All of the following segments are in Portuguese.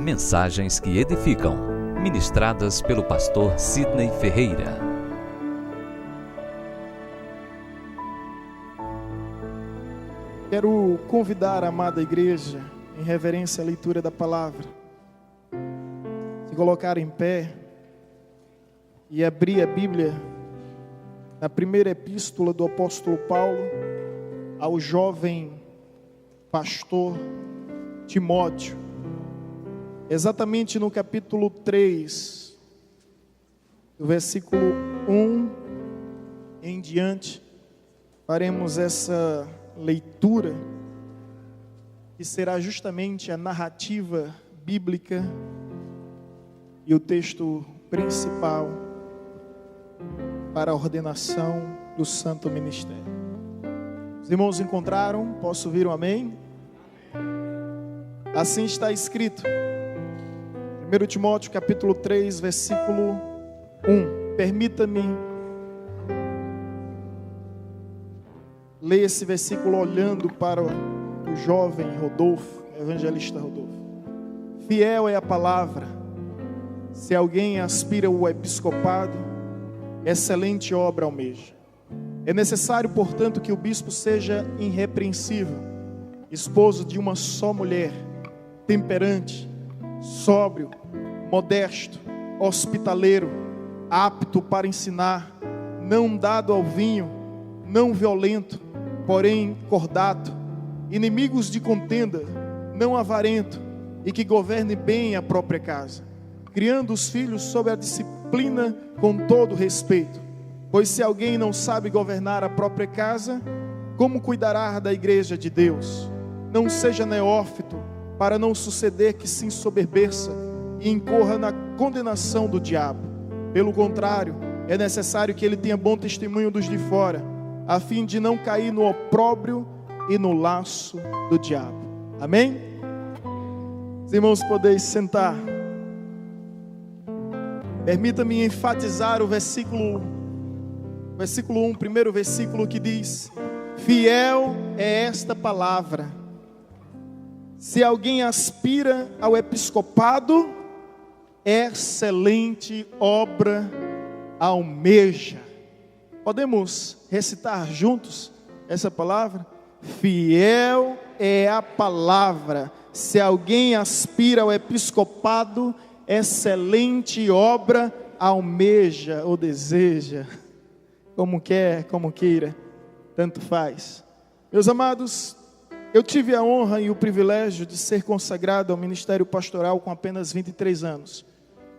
Mensagens que edificam, ministradas pelo pastor Sidney Ferreira. Quero convidar a amada igreja, em reverência à leitura da palavra, se colocar em pé e abrir a Bíblia na primeira epístola do apóstolo Paulo ao jovem pastor Timóteo, exatamente no capítulo 3, do versículo 1 em diante. Faremos essa leitura que será justamente a narrativa bíblica e o texto principal para a ordenação do santo ministério. Os irmãos encontraram? Posso ouvir um amém? Assim está escrito, 1 Timóteo capítulo 3, versículo 1. Permita-me ler esse versículo olhando para o jovem Rodolfo, evangelista Rodolfo. Fiel é a palavra. Se alguém aspira ao episcopado, excelente obra almeja. É necessário, portanto, que o bispo seja irrepreensível, esposo de uma só mulher, temperante, sóbrio, modesto, hospitaleiro, apto para ensinar, não dado ao vinho, não violento, porém cordato, inimigos de contenda, não avarento, e que governe bem a própria casa, criando os filhos sob a disciplina com todo respeito. Pois se alguém não sabe governar a própria casa, como cuidará da igreja de Deus? Não seja neófito, para não suceder que se ensoberbeça e incorra na condenação do diabo. Pelo contrário, é necessário que ele tenha bom testemunho dos de fora, a fim de não cair no opróbrio e no laço do diabo. Amém? Os irmãos, podeis sentar. Permita-me enfatizar o versículo 1, primeiro versículo, que diz: fiel é esta palavra. Se alguém aspira ao episcopado, excelente obra almeja. Podemos recitar juntos essa palavra? Fiel é a palavra. Se alguém aspira ao episcopado, excelente obra almeja ou deseja. Como quer, como queira, tanto faz. Meus amados, eu tive a honra e o privilégio de ser consagrado ao ministério pastoral com apenas 23 anos.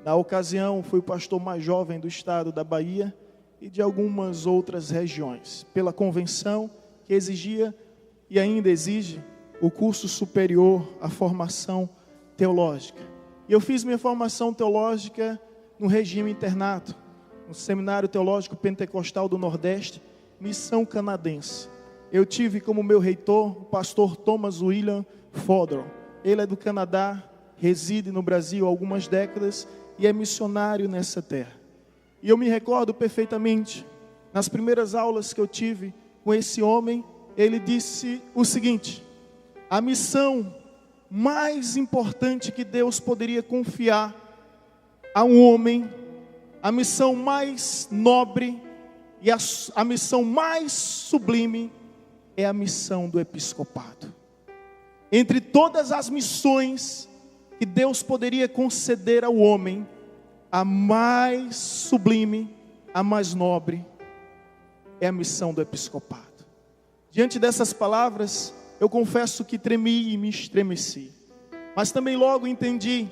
Na ocasião, fui o pastor mais jovem do estado da Bahia e de algumas outras regiões, pela convenção que exigia e ainda exige o curso superior à formação teológica. E eu fiz minha formação teológica no regime internato, no Seminário Teológico Pentecostal do Nordeste, Missão Canadense. Eu tive como meu reitor o pastor Thomas William Fodor. Ele é do Canadá, reside no Brasil há algumas décadas e é missionário nessa terra. E eu me recordo perfeitamente, nas primeiras aulas que eu tive com esse homem, ele disse o seguinte: a missão mais importante que Deus poderia confiar a um homem, a missão mais nobre e a missão mais sublime, é a missão do episcopado. Entre todas as missões que Deus poderia conceder ao homem, a mais sublime, a mais nobre, é a missão do episcopado. Diante dessas palavras, eu confesso que tremi e me estremeci. Mas também logo entendi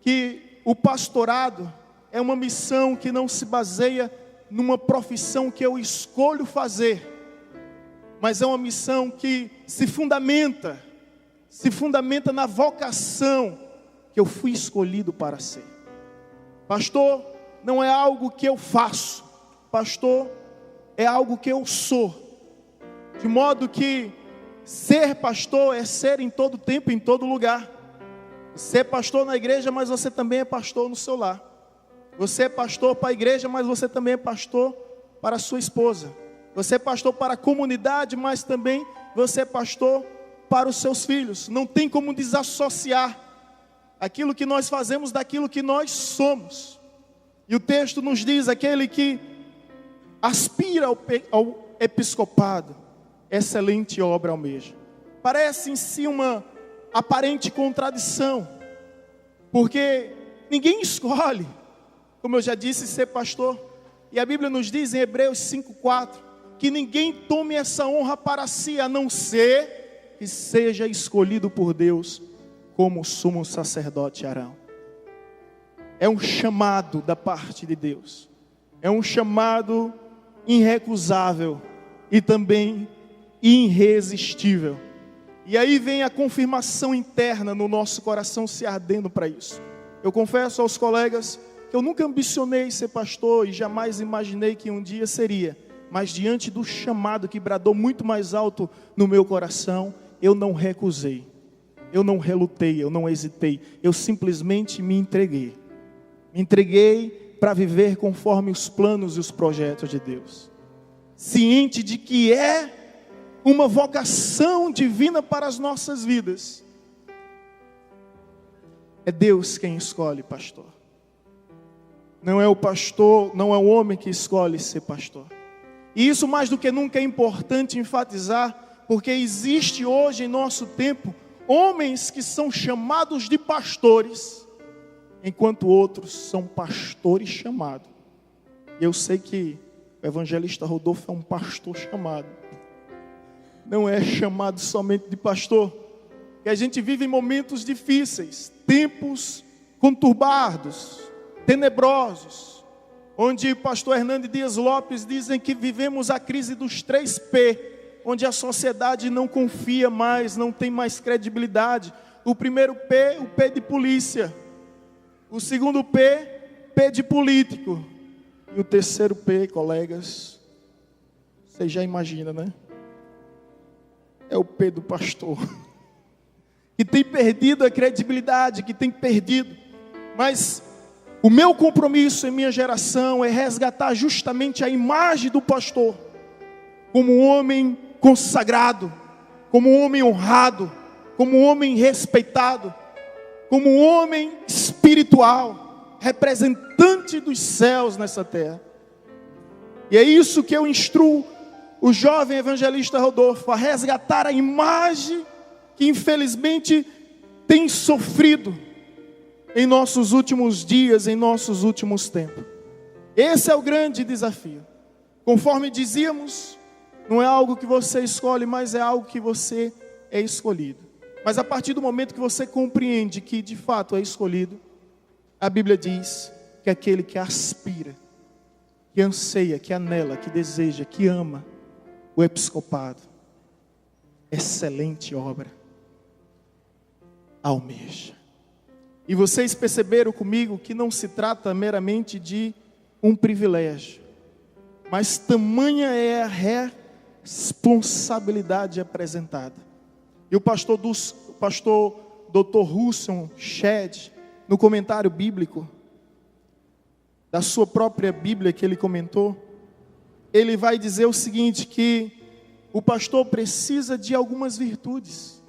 que o pastorado é uma missão que não se baseia numa profissão que eu escolho fazer, mas é uma missão que se fundamenta na vocação que eu fui escolhido para ser. Pastor não é algo que eu faço, pastor é algo que eu sou. De modo que ser pastor é ser em todo tempo, em todo lugar. Ser pastor na igreja, mas você também é pastor no seu lar. Você é pastor para a igreja, mas você também é pastor para a sua esposa. Você é pastor para a comunidade, mas também você é pastor para os seus filhos. Não tem como desassociar aquilo que nós fazemos daquilo que nós somos. E o texto nos diz: aquele que aspira ao episcopado, excelente obra almeja. Parece em si uma aparente contradição, porque ninguém escolhe, como eu já disse, ser pastor. E a Bíblia nos diz em Hebreus 5:4, que ninguém tome essa honra para si, a não ser que seja escolhido por Deus, como o sumo sacerdote Arão. É um chamado da parte de Deus, é um chamado irrecusável e também irresistível. E aí vem a confirmação interna no nosso coração se ardendo para isso. Eu confesso aos colegas que eu nunca ambicionei ser pastor e jamais imaginei que um dia seria. Mas diante do chamado que bradou muito mais alto no meu coração, eu não recusei, eu não relutei, eu não hesitei, eu simplesmente me entreguei. Me entreguei para viver conforme os planos e os projetos de Deus. Ciente de que é uma vocação divina para as nossas vidas. É Deus quem escolhe pastor. Não é o pastor, não é o homem que escolhe ser pastor. E isso mais do que nunca é importante enfatizar, porque existe hoje em nosso tempo homens que são chamados de pastores, enquanto outros são pastores chamados. E eu sei que o evangelista Rodolfo é um pastor chamado. Não é chamado somente de pastor, que a gente vive em momentos difíceis, tempos conturbados, tenebrosos, onde o pastor Hernando Dias Lopes dizem que vivemos a crise dos 3P, onde a sociedade não confia mais, não tem mais credibilidade. O primeiro P, o P de polícia. O segundo P, P de político. E o terceiro P, colegas, você já imagina, né? É o P do pastor, que tem perdido a credibilidade, que tem perdido. Mas o meu compromisso em minha geração é resgatar justamente a imagem do pastor, como um homem consagrado, como um homem honrado, como um homem respeitado, como um homem espiritual, representante dos céus nessa terra. E é isso que eu instruo o jovem evangelista Rodolfo, a resgatar a imagem que infelizmente tem sofrido em nossos últimos dias, em nossos últimos tempos. Esse é o grande desafio. Conforme dizíamos, não é algo que você escolhe, mas é algo que você é escolhido. Mas a partir do momento que você compreende que de fato é escolhido, a Bíblia diz que aquele que aspira, que anseia, que anela, que deseja, que ama o episcopado, excelente obra almeja. E vocês perceberam comigo que não se trata meramente de um privilégio, mas tamanha é a responsabilidade apresentada. E o pastor Dr. Russell Shedd, no comentário bíblico da sua própria Bíblia que ele comentou, ele vai dizer o seguinte, que o pastor precisa de algumas virtudes.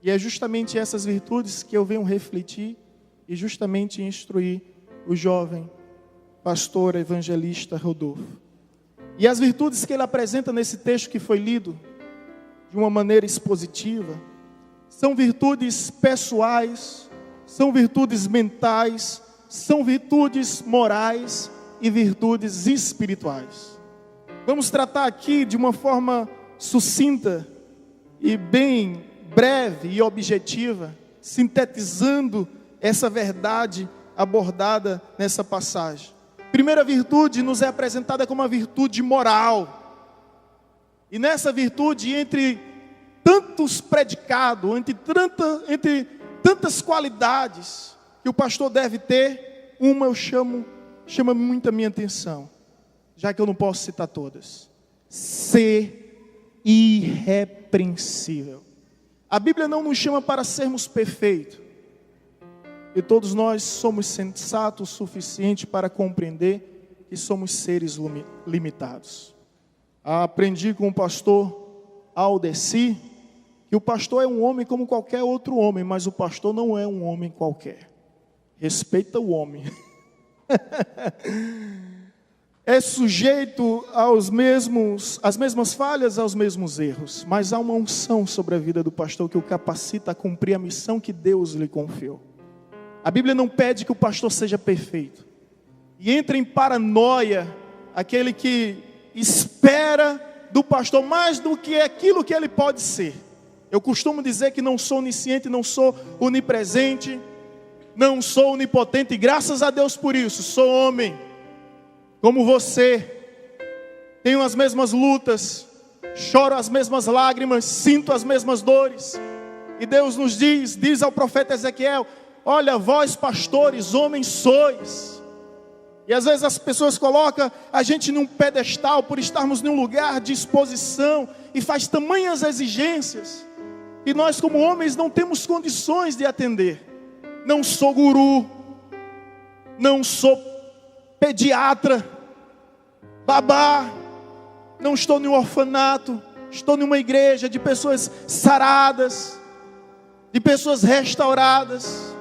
E é justamente essas virtudes que eu venho refletir e justamente instruir o jovem pastor evangelista Rodolfo. E as virtudes que ele apresenta nesse texto que foi lido, de uma maneira expositiva, são virtudes pessoais, são virtudes mentais, são virtudes morais e virtudes espirituais. Vamos tratar aqui de uma forma sucinta e bem breve e objetiva, sintetizando essa verdade abordada nessa passagem. Primeira virtude nos é apresentada como uma virtude moral. E nessa virtude, entre tantos predicados, entre tantas qualidades que o pastor deve ter, uma chama muito a minha atenção, já que eu não posso citar todas. Ser irrepreensível. A Bíblia não nos chama para sermos perfeitos. E todos nós somos sensatos o suficiente para compreender que somos seres limitados. Aprendi com o pastor Aldeci que o pastor é um homem como qualquer outro homem, mas o pastor não é um homem qualquer. Respeita o homem. É sujeito às mesmas falhas, aos mesmos erros, mas há uma unção sobre a vida do pastor que o capacita a cumprir a missão que Deus lhe confiou. A Bíblia não pede que o pastor seja perfeito. E entra em paranoia aquele que espera do pastor mais do que aquilo que ele pode ser. Eu costumo dizer que não sou onisciente, não sou onipresente, não sou onipotente, e graças a Deus por isso. Sou homem, como você, tenho as mesmas lutas, choro as mesmas lágrimas, sinto as mesmas dores. E Deus nos diz ao profeta Ezequiel: olha, vós pastores, homens sois. E às vezes as pessoas colocam a gente num pedestal por estarmos num lugar de exposição e faz tamanhas exigências e nós como homens não temos condições de atender. Não sou guru, não sou pediatra, babá, não estou em um orfanato, estou em uma igreja de pessoas saradas, de pessoas restauradas.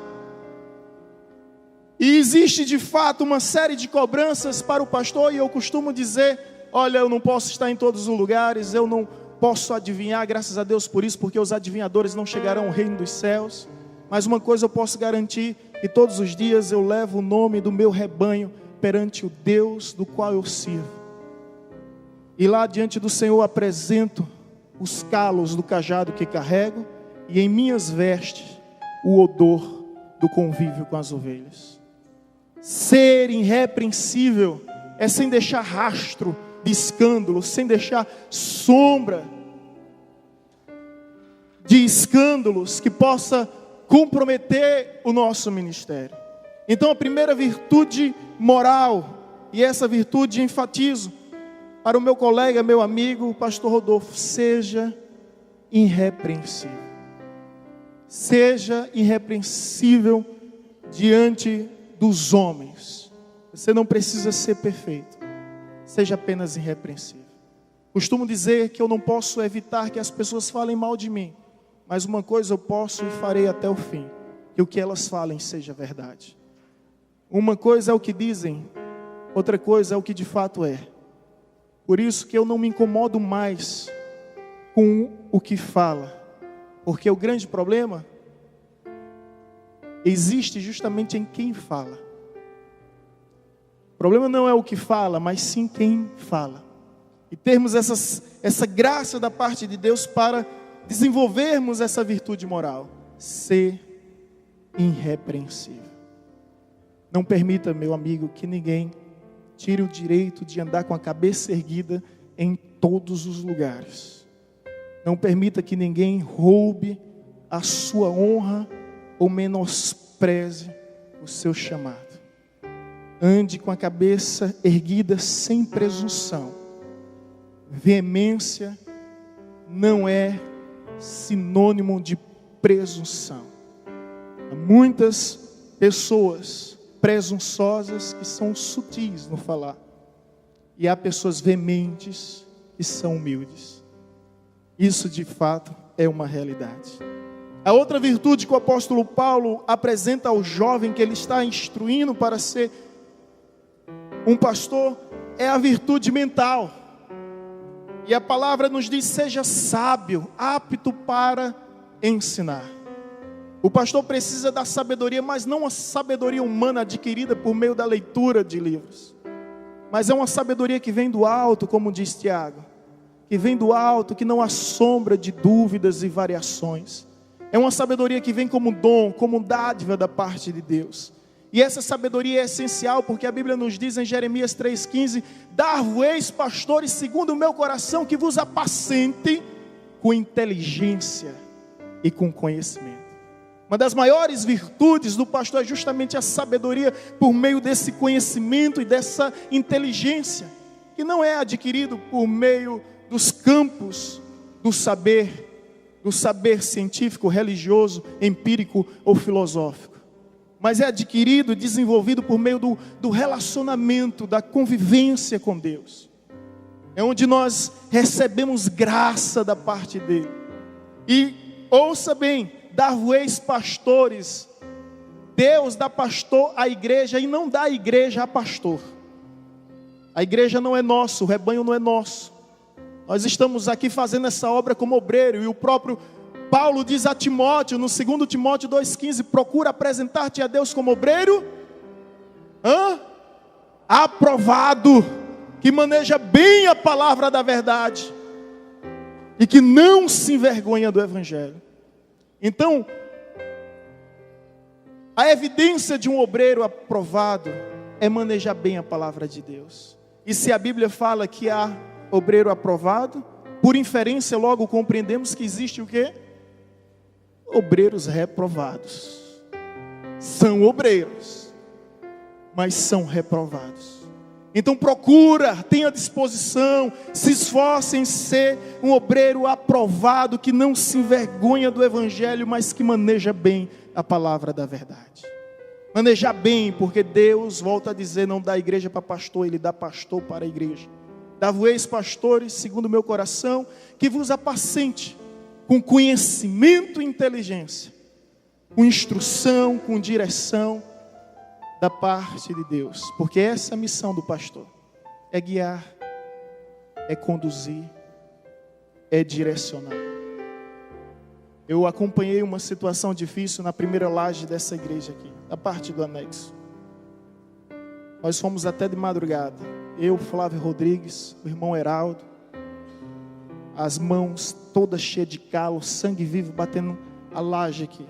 E existe de fato uma série de cobranças para o pastor, e eu costumo dizer: olha, eu não posso estar em todos os lugares, eu não posso adivinhar, graças a Deus por isso, porque os adivinhadores não chegarão ao reino dos céus. Mas uma coisa eu posso garantir, que todos os dias eu levo o nome do meu rebanho perante o Deus do qual eu sirvo. E lá diante do Senhor apresento os calos do cajado que carrego, e em minhas vestes o odor do convívio com as ovelhas. Ser irrepreensível é sem deixar rastro de escândalo, sem deixar sombra de escândalos que possa comprometer o nosso ministério. Então a primeira virtude moral, e essa virtude enfatizo para o meu colega, meu amigo, o pastor Rodolfo: seja irrepreensível. Seja irrepreensível diante dos homens. Você não precisa ser perfeito, seja apenas irrepreensível. Costumo dizer que eu não posso evitar que as pessoas falem mal de mim, mas uma coisa eu posso e farei até o fim: que o que elas falem seja verdade. Uma coisa é o que dizem, outra coisa é o que de fato é. Por isso que eu não me incomodo mais com o que fala, porque o grande problema existe justamente em quem fala. O problema não é o que fala, mas sim quem fala. E termos essa graça da parte de Deus para desenvolvermos essa virtude moral: ser irrepreensível. Não permita, meu amigo, que ninguém tire o direito de andar com a cabeça erguida em todos os lugares. Não permita que ninguém roube a sua honra ou menospreze o seu chamado. Ande com a cabeça erguida sem presunção. Veemência não é sinônimo de presunção. Há muitas pessoas presunçosas que são sutis no falar, e há pessoas veementes que são humildes. Isso de fato é uma realidade. A outra virtude que o apóstolo Paulo apresenta ao jovem que ele está instruindo para ser um pastor é a virtude mental. E a palavra nos diz: seja sábio, apto para ensinar. O pastor precisa da sabedoria, mas não a sabedoria humana adquirida por meio da leitura de livros, mas é uma sabedoria que vem do alto, como diz Tiago, que vem do alto, que não há sombra de dúvidas e variações. É uma sabedoria que vem como dom, como dádiva da parte de Deus. E essa sabedoria é essencial, porque a Bíblia nos diz em Jeremias 3,15: dar-vos-eis pastores segundo o meu coração, que vos apacente com inteligência e com conhecimento. Uma das maiores virtudes do pastor é justamente a sabedoria por meio desse conhecimento e dessa inteligência, que não é adquirido por meio dos campos do saber científico, religioso, empírico ou filosófico, mas é adquirido e desenvolvido por meio do relacionamento, da convivência com Deus. É onde nós recebemos graça da parte dele. E ouça bem, dar-vos-eis pastores. Deus dá pastor à igreja e não dá a igreja a pastor. A igreja não é nossa, o rebanho não é nosso. Nós estamos aqui fazendo essa obra como obreiro. E o próprio Paulo diz a Timóteo, no 2 Timóteo 2,15, procura apresentar-te a Deus como obreiro aprovado, que maneja bem a palavra da verdade e que não se envergonha do evangelho. Então, a evidência de um obreiro aprovado é manejar bem a palavra de Deus. E se a Bíblia fala que há obreiro aprovado, por inferência logo compreendemos que existe o quê? Obreiros reprovados. São obreiros, mas são reprovados. Então procura, tenha disposição, se esforce em ser um obreiro aprovado, que não se envergonha do evangelho, mas que maneja bem a palavra da verdade. Manejar bem, porque Deus, volta a dizer, não dá igreja para pastor, Ele dá pastor para a igreja. Dá-vos-eis pastores, segundo o meu coração, que vos apacente com conhecimento e inteligência, com instrução, com direção da parte de Deus. Porque essa é a missão do pastor: é guiar, é conduzir, é direcionar. Eu acompanhei uma situação difícil na primeira laje dessa igreja aqui, da parte do anexo. Nós fomos até de madrugada. Eu, Flávio Rodrigues, o irmão Heraldo, as mãos todas cheias de calo, sangue vivo batendo a laje aqui.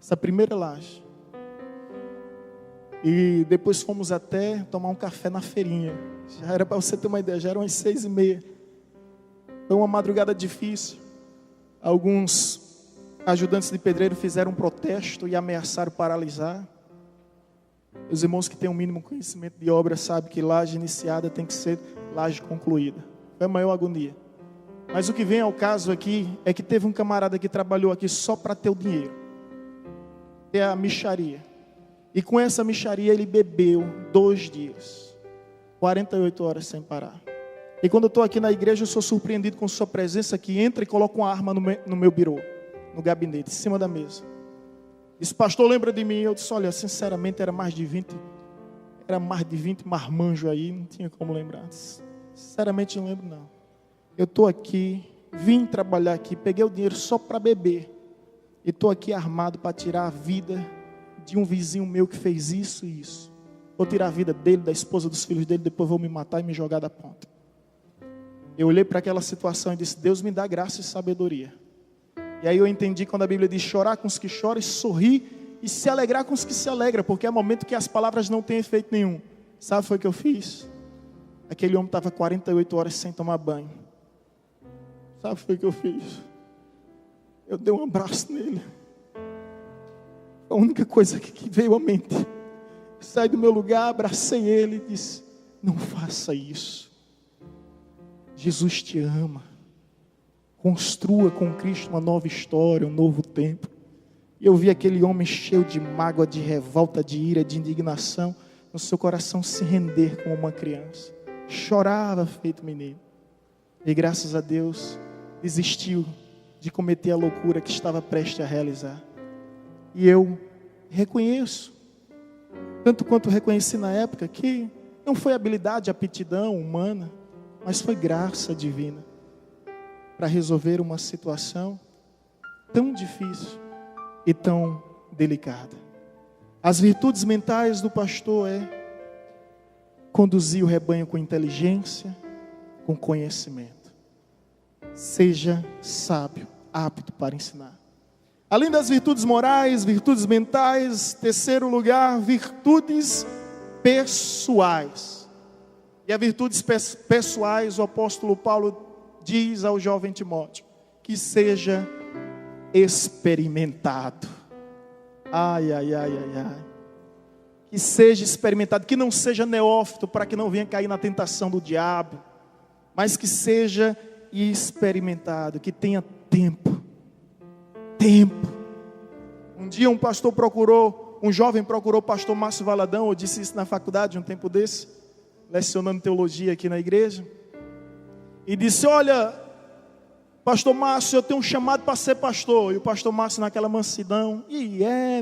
Essa primeira laje. E depois fomos até tomar um café na feirinha. Já era, para você ter uma ideia, já eram as 6h30. Foi uma madrugada difícil. Alguns ajudantes de pedreiro fizeram um protesto e ameaçaram paralisar. Os irmãos que têm um mínimo conhecimento de obra sabem que laje iniciada tem que ser laje concluída. Foi a maior agonia. Mas o que vem ao caso aqui é que teve um camarada que trabalhou aqui só para ter o dinheiro. É a mixaria. E com essa mixaria ele bebeu 2 dias. 48 horas sem parar. E quando eu estou aqui na igreja, eu sou surpreendido com sua presença, que entra e coloca uma arma no meu birô, no gabinete, em cima da mesa. Disse: pastor, lembra de mim? Eu disse: olha, sinceramente era mais de 20 marmanjos aí, não tinha como lembrar. Sinceramente não lembro não. Eu estou aqui, vim trabalhar aqui, peguei o dinheiro só para beber. E estou aqui armado para tirar a vida de um vizinho meu que fez isso e isso. Vou tirar a vida dele, da esposa, dos filhos dele, depois vou me matar e me jogar da ponta. Eu olhei para aquela situação e disse: Deus me dá graça e sabedoria. E aí eu entendi quando a Bíblia diz: chorar com os que choram, e sorrir e se alegrar com os que se alegram, porque é momento que as palavras não têm efeito nenhum. Sabe o que foi que eu fiz? Aquele homem estava 48 horas sem tomar banho. Sabe o que foi que eu fiz? Eu dei um abraço nele. A única coisa que veio à mente. Saí do meu lugar, abracei ele e disse: não faça isso. Jesus te ama. Construa com Cristo uma nova história, um novo tempo. E eu vi aquele homem cheio de mágoa, de revolta, de ira, de indignação, no seu coração se render como uma criança. Chorava feito menino. E graças a Deus, desistiu de cometer a loucura que estava prestes a realizar. E eu reconheço, tanto quanto reconheci na época, que não foi habilidade, aptidão humana, mas foi graça divina para resolver uma situação tão difícil e tão delicada. As virtudes mentais do pastor é conduzir o rebanho com inteligência, com conhecimento. Seja sábio, apto para ensinar. Além das virtudes morais, virtudes mentais, terceiro lugar, virtudes pessoais. E as virtudes pessoais, o apóstolo Paulo diz ao jovem Timóteo: que seja experimentado. Ai, ai, ai, ai, ai. Que seja experimentado, que não seja neófito, para que não venha cair na tentação do diabo, mas que seja experimentado, que tenha tempo. Um dia um jovem procurou o pastor Márcio Valadão, eu disse isso na faculdade um tempo desse, lecionando teologia aqui na igreja, e disse: olha, pastor Márcio, eu tenho um chamado para ser pastor. E o pastor Márcio naquela mansidão,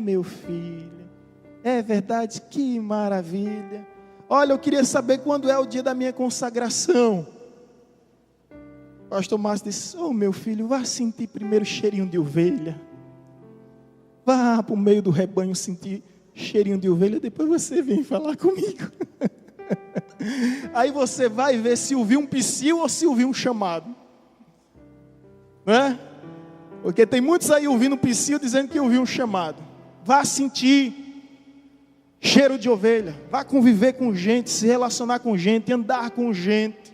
meu filho, é verdade, que maravilha. Olha, eu queria saber quando é o dia da minha consagração. O pastor Márcio disse, meu filho, vá sentir primeiro cheirinho de ovelha. Vá para o meio do rebanho sentir cheirinho de ovelha, depois você vem falar comigo. Aí você vai ver se ouviu um psiu ou se ouviu um chamado. Não é? Porque tem muitos aí ouvindo psiu dizendo que ouviu um chamado. Vá sentir cheiro de ovelha. Vá conviver com gente, se relacionar com gente, andar com gente.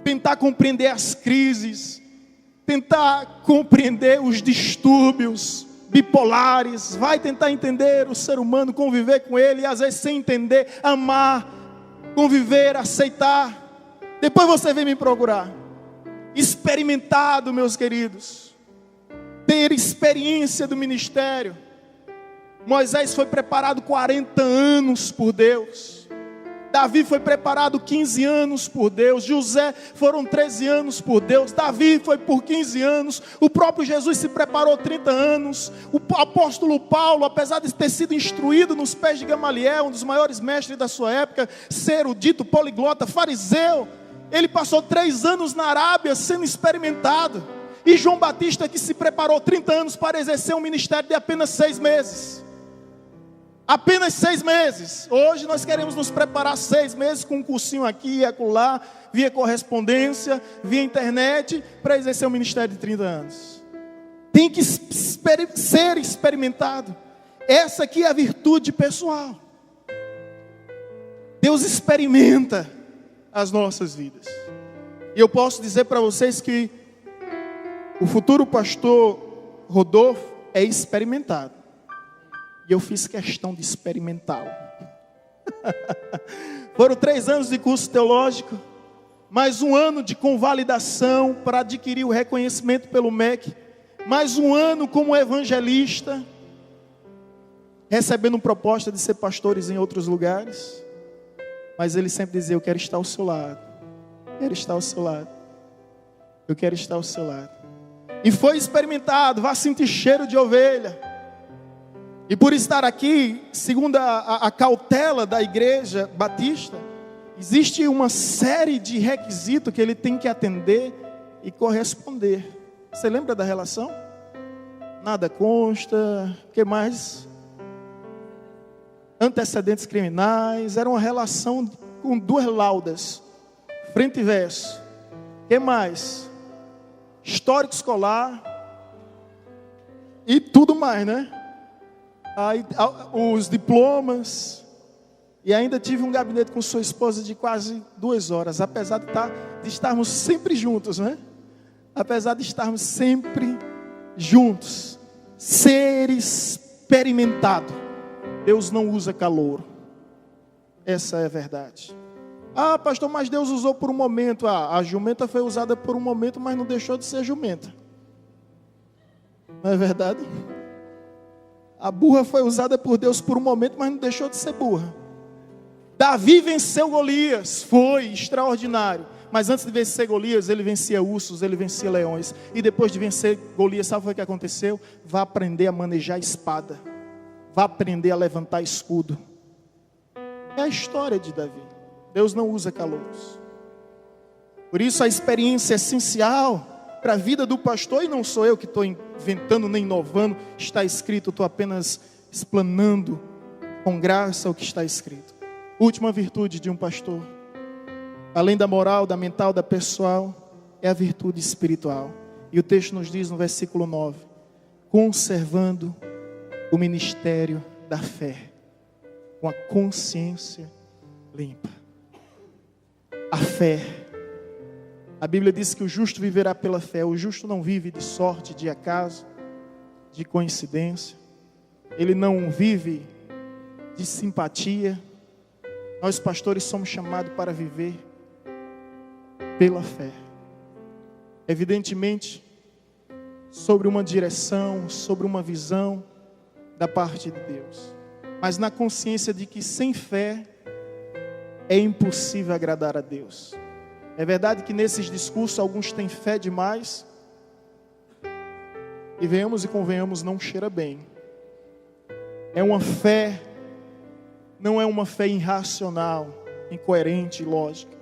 Tentar compreender as crises. Tentar compreender os distúrbios bipolares. Vai tentar entender o ser humano, conviver com ele. E às vezes sem entender, amar, conviver, aceitar. Depois você vem me procurar. Experimentado, meus queridos. Ter experiência do ministério. Moisés foi preparado 40 anos por Deus. Davi foi preparado 15 anos por Deus. José foram 13 anos por Deus. Davi foi por 15 anos. O próprio Jesus se preparou 30 anos. O apóstolo Paulo, apesar de ter sido instruído nos pés de Gamaliel, um dos maiores mestres da sua época, ser o dito poliglota, fariseu, ele passou 3 anos na Arábia sendo experimentado. E João Batista, que se preparou 30 anos para exercer um ministério de apenas 6 meses. Apenas 6 meses. Hoje nós queremos nos preparar 6 meses com um cursinho aqui e acolá, via correspondência, via internet, para exercer um ministério de 30 anos. Tem que ser experimentado. Essa aqui é a virtude pessoal. Deus experimenta as nossas vidas. E eu posso dizer para vocês que o futuro pastor Rodolfo é experimentado. E eu fiz questão de experimentá-lo. Foram 3 anos de curso teológico, mais 1 ano de convalidação para adquirir o reconhecimento pelo MEC, mais 1 ano como evangelista, recebendo proposta de ser pastores em outros lugares. Mas ele sempre dizia, eu quero estar ao seu lado. Quero estar ao seu lado. Eu quero estar ao seu lado. E foi experimentado, vá sentir cheiro de ovelha. E por estar aqui, segundo a cautela da igreja batista, existe uma série de requisitos que ele tem que atender e corresponder. Você lembra da relação? Nada consta, o que mais? Antecedentes criminais, era uma relação com 2 laudas, frente e verso. O que mais? Histórico escolar e tudo mais, né? Aí, os diplomas, e ainda tive um gabinete com sua esposa de quase 2 horas, apesar de estarmos sempre juntos, né? Apesar de estarmos sempre juntos, ser experimentado. Deus não usa calouro, essa é a verdade. Pastor, mas Deus usou por um momento. A jumenta foi usada por um momento, mas não deixou de ser jumenta, não é verdade? A burra foi usada por Deus por um momento, mas não deixou de ser burra. Davi venceu Golias, foi extraordinário. Mas antes de vencer Golias, ele vencia ursos, ele vencia leões. E depois de vencer Golias, sabe o que aconteceu? Vá aprender a manejar espada. Vá aprender a levantar escudo. É a história de Davi. Deus não usa calouros. Por isso a experiência é essencial para a vida do pastor, e não sou eu que estou inventando nem inovando, está escrito, estou apenas explanando com graça o que está escrito. Última virtude de um pastor, além da moral, da mental, da pessoal, é a virtude espiritual. E o texto nos diz no versículo 9, conservando o ministério da fé, com a consciência limpa. A fé. A Bíblia diz que o justo viverá pela fé. O justo não vive de sorte, de acaso, de coincidência. Ele não vive de simpatia. Nós pastores somos chamados para viver pela fé. Evidentemente, sobre uma direção, sobre uma visão da parte de Deus. Mas na consciência de que sem fé é impossível agradar a Deus. É verdade que nesses discursos alguns têm fé demais, e venhamos e convenhamos, não cheira bem. É uma fé, não é uma fé irracional, incoerente, ilógica,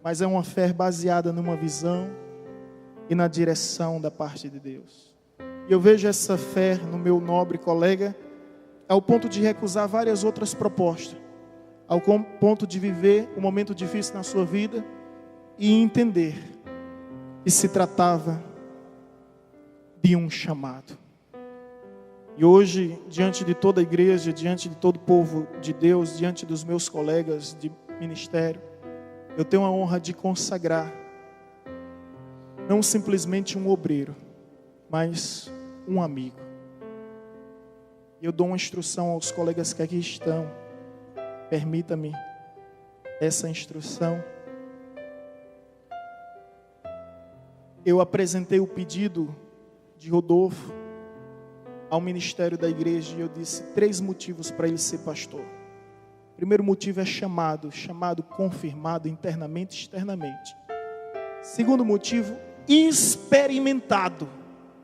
mas é uma fé baseada numa visão e na direção da parte de Deus. E eu vejo essa fé no meu nobre colega ao ponto de recusar várias outras propostas, ao ponto de viver um momento difícil na sua vida e entender que se tratava de um chamado. E hoje, diante de toda a igreja, diante de todo o povo de Deus, diante dos meus colegas de ministério, eu tenho a honra de consagrar não simplesmente um obreiro, mas um amigo. E eu dou uma instrução aos colegas que aqui estão. Permita-me essa instrução. Eu apresentei o pedido de Rodolfo ao ministério da igreja e eu disse 3 motivos para ele ser pastor. O primeiro motivo é chamado confirmado internamente e externamente. Segundo motivo, experimentado.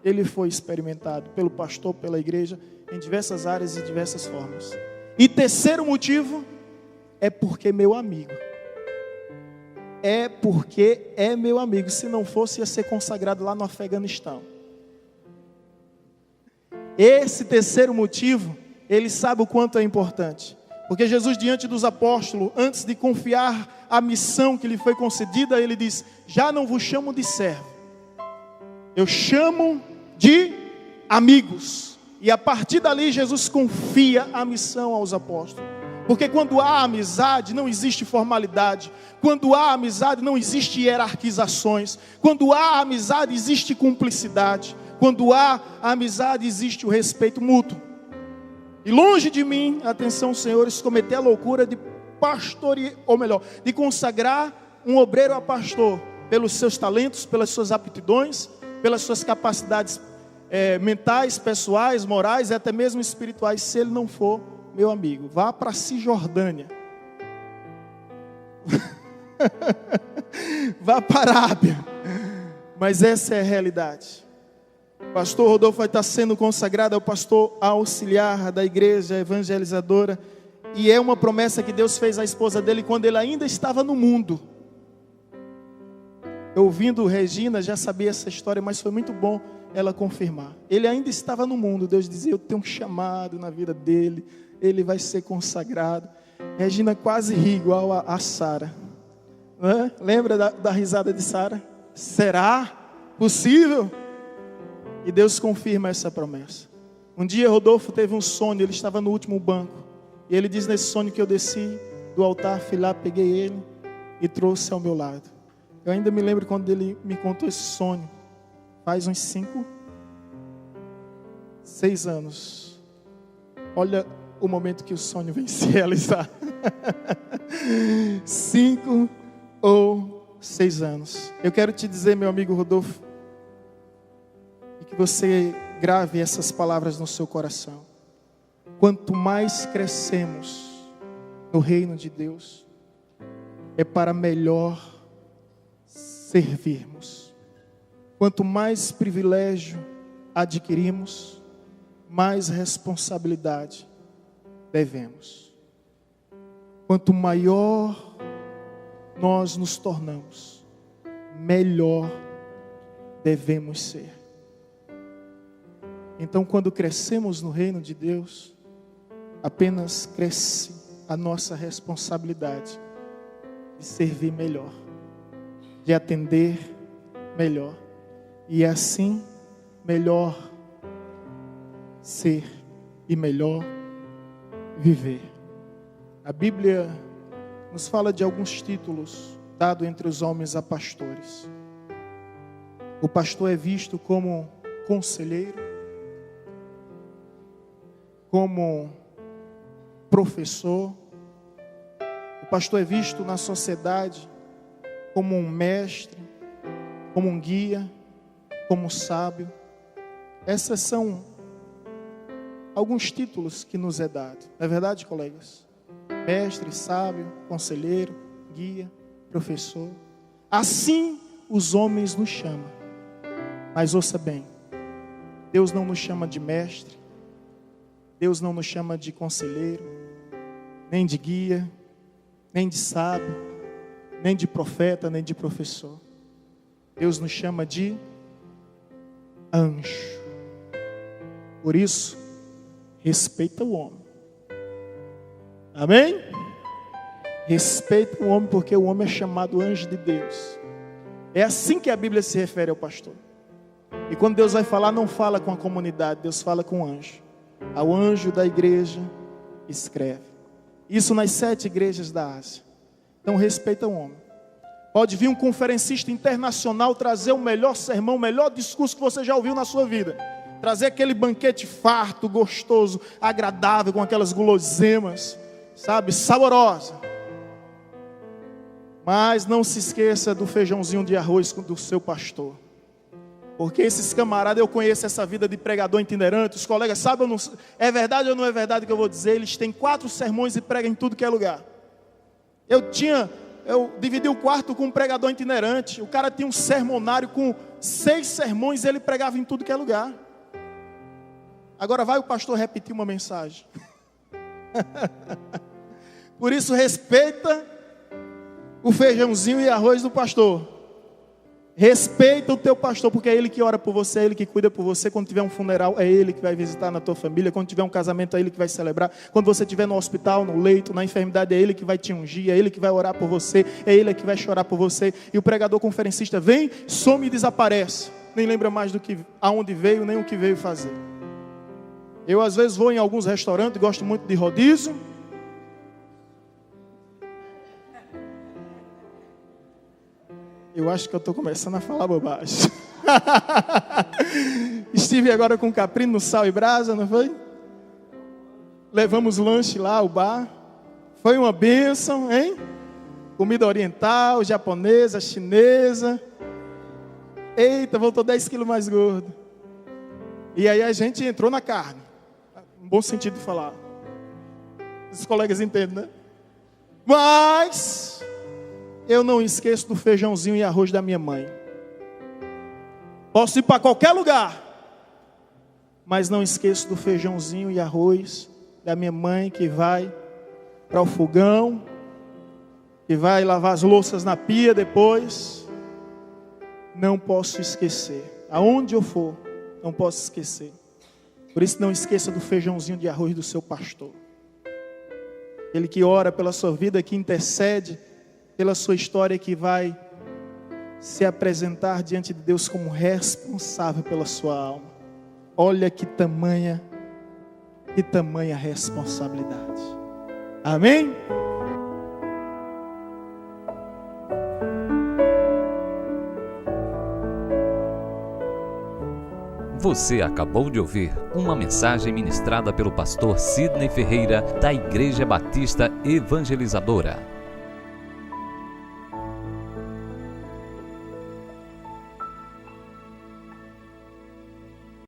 Ele foi experimentado pelo pastor, pela igreja, em diversas áreas e diversas formas. E terceiro motivo, é porque meu amigo. É porque é meu amigo. Se não fosse, ia ser consagrado lá no Afeganistão. Esse terceiro motivo, ele sabe o quanto é importante. Porque Jesus, diante dos apóstolos, antes de confiar a missão que lhe foi concedida, ele diz: já não vos chamo de servo, eu chamo de amigos. E a partir dali, Jesus confia a missão aos apóstolos. Porque quando há amizade, não existe formalidade. Quando há amizade, não existe hierarquizações. Quando há amizade, existe cumplicidade. Quando há amizade, existe o respeito mútuo. E longe de mim, atenção, senhores, cometer a loucura de pastorear, ou melhor, de consagrar um obreiro a pastor pelos seus talentos, pelas suas aptidões, pelas suas capacidades mentais, pessoais, morais e até mesmo espirituais, se ele não for meu amigo. Vá para a Cisjordânia. Vá para a Arábia. Mas essa é a realidade. O pastor Rodolfo vai estar sendo consagrado ao pastor auxiliar da igreja evangelizadora. E é uma promessa que Deus fez à esposa dele quando ele ainda estava no mundo. Eu, ouvindo Regina, já sabia essa história, mas foi muito bom ela confirmar. Ele ainda estava no mundo. Deus dizia: eu tenho um chamado na vida dele, ele vai ser consagrado. Regina quase ri igual a Sara. Lembra da risada de Sara? Será possível? E Deus confirma essa promessa. Um dia Rodolfo teve um sonho, ele estava no último banco. E ele diz nesse sonho que eu desci do altar, fui lá, peguei ele e trouxe ao meu lado. Eu ainda me lembro quando ele me contou esse sonho. Faz uns 5, 6 anos. Olha o momento que o sonho vem se realizar. 5 ou 6 anos. Eu quero te dizer, meu amigo Rodolfo, e que você grave essas palavras no seu coração. Quanto mais crescemos no reino de Deus, é para melhor servirmos. Quanto mais privilégio adquirimos, mais responsabilidade devemos. Quanto maior nós nos tornamos, melhor devemos ser. Então, quando crescemos no reino de Deus, apenas cresce a nossa responsabilidade de servir melhor, de atender melhor, e assim melhor ser e melhor viver. A Bíblia nos fala de alguns títulos dados entre os homens a pastores. O pastor é visto como conselheiro, como professor. O pastor é visto na sociedade como um mestre, como um guia, como um sábio. Essas são alguns títulos que nos é dado. Não é verdade, colegas? Mestre, sábio, conselheiro, guia, professor. Assim os homens nos chamam. Mas ouça bem, Deus não nos chama de mestre, Deus não nos chama de conselheiro, nem de guia, nem de sábio, nem de profeta, nem de professor. Deus nos chama de anjo. Por isso, respeita o homem. Amém? Respeita o homem, porque o homem é chamado anjo de Deus. É assim que a Bíblia se refere ao pastor. E quando Deus vai falar, não fala com a comunidade, Deus fala com o anjo. Ao anjo da igreja escreve. Isso nas 7 igrejas da Ásia. Então respeita o homem. Pode vir um conferencista internacional trazer o melhor sermão, o melhor discurso que você já ouviu na sua vida. Trazer aquele banquete farto, gostoso, agradável, com aquelas guloseimas, sabe, saborosa. Mas não se esqueça do feijãozinho de arroz do seu pastor. Porque esses camaradas, eu conheço essa vida de pregador itinerante, os colegas sabem, ou não, é verdade ou não é verdade que eu vou dizer, eles têm 4 sermões e pregam em tudo que é lugar. Eu dividi o quarto com um pregador itinerante, o cara tinha um sermonário com 6 sermões e ele pregava em tudo que é lugar. Agora vai o pastor repetir uma mensagem. Por isso respeita o feijãozinho e arroz do pastor. Respeita o teu pastor, porque é ele que ora por você, é ele que cuida por você. Quando tiver um funeral, é ele que vai visitar na tua família. Quando tiver um casamento, é ele que vai celebrar. Quando você estiver no hospital, no leito, na enfermidade, é ele que vai te ungir, é ele que vai orar por você, é ele que vai chorar por você. E o pregador conferencista vem, some e desaparece. Nem lembra mais do que aonde veio, nem o que veio fazer. Eu às vezes vou em alguns restaurantes, gosto muito de rodízio. Eu acho que eu estou começando a falar bobagem. Estive agora com o Caprino no Sal e Brasa, não foi? Levamos lanche lá ao bar. Foi uma bênção, hein? Comida oriental, japonesa, chinesa. Eita, voltou 10 quilos mais gordo. E aí a gente entrou na carne. Um bom sentido de falar. Os colegas entendem, né? Mas eu não esqueço do feijãozinho e arroz da minha mãe. Posso ir para qualquer lugar, mas não esqueço do feijãozinho e arroz da minha mãe, que vai para o fogão, que vai lavar as louças na pia depois. Não posso esquecer. Aonde eu for, não posso esquecer. Por isso não esqueça do feijãozinho de arroz do seu pastor. Ele que ora pela sua vida, que intercede pela sua história, que vai se apresentar diante de Deus como responsável pela sua alma. Olha que tamanha responsabilidade. Amém? Você acabou de ouvir uma mensagem ministrada pelo pastor Sidney Ferreira, da Igreja Batista Evangelizadora.